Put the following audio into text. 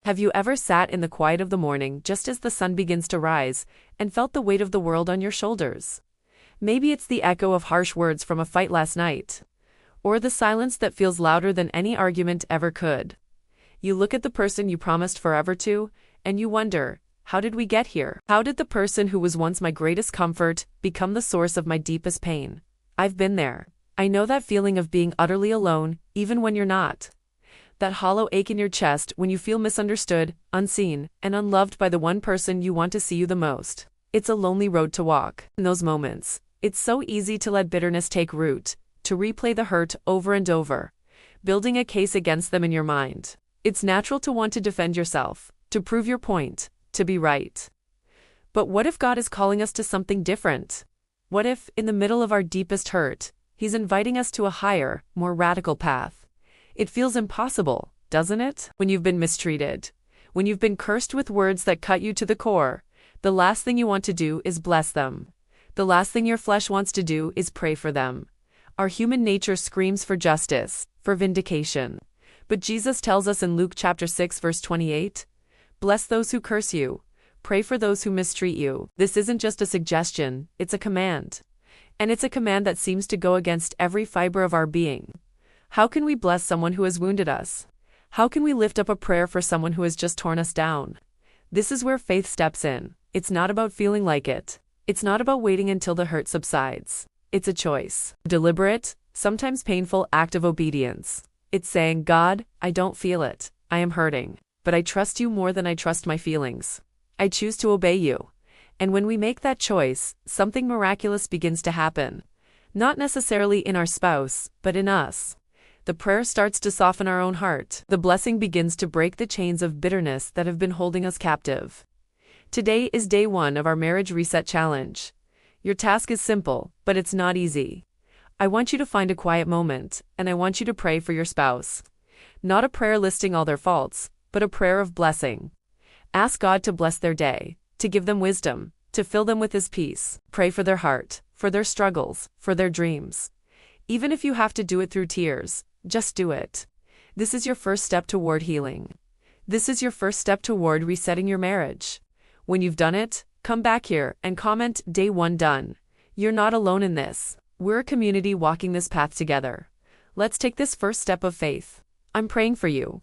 Have you ever sat in the quiet of the morning just as the sun begins to rise and felt the weight of the world on your shoulders? Maybe it's the echo of harsh words from a fight last night, or the silence that feels louder than any argument ever could. You look at the person you promised forever to, and you wonder, how did we get here? How did the person who was once my greatest comfort become the source of my deepest pain? I've been there. I know that feeling of being utterly alone, even when you're not. That hollow ache in your chest when you feel misunderstood, unseen, and unloved by the one person you want to see you the most. It's a lonely road to walk. In those moments, it's so easy to let bitterness take root, to replay the hurt over and over, building a case against them in your mind. It's natural to want to defend yourself, to prove your point, to be right. But what if God is calling us to something different? What if, in the middle of our deepest hurt, He's inviting us to a higher, more radical path? It feels impossible, doesn't it? When you've been mistreated, when you've been cursed with words that cut you to the core, the last thing you want to do is bless them. The last thing your flesh wants to do is pray for them. Our human nature screams for justice, for vindication. But Jesus tells us in Luke chapter 6 verse 28, "Bless those who curse you. Pray for those who mistreat you." This isn't just a suggestion, it's a command. And it's a command that seems to go against every fiber of our being. How can we bless someone who has wounded us? How can we lift up a prayer for someone who has just torn us down? This is where faith steps in. It's not about feeling like it. It's not about waiting until the hurt subsides. It's a choice. A deliberate, sometimes painful act of obedience. It's saying, God, I don't feel it. I am hurting. But I trust you more than I trust my feelings. I choose to obey you. And when we make that choice, something miraculous begins to happen. Not necessarily in our spouse, but in us. The prayer starts to soften our own heart. The blessing begins to break the chains of bitterness that have been holding us captive. Today is day 1 of our Marriage Reset Challenge. Your task is simple, but it's not easy. I want you to find a quiet moment, and I want you to pray for your spouse. Not a prayer listing all their faults, but a prayer of blessing. Ask God to bless their day, to give them wisdom, to fill them with His peace. Pray for their heart, for their struggles, for their dreams. Even if you have to do it through tears, just do it. This is your first step toward healing. This is your first step toward resetting your marriage. When you've done it, come back here and comment day 1 done. You're not alone in this. We're a community walking this path together. Let's take this first step of faith. I'm praying for you.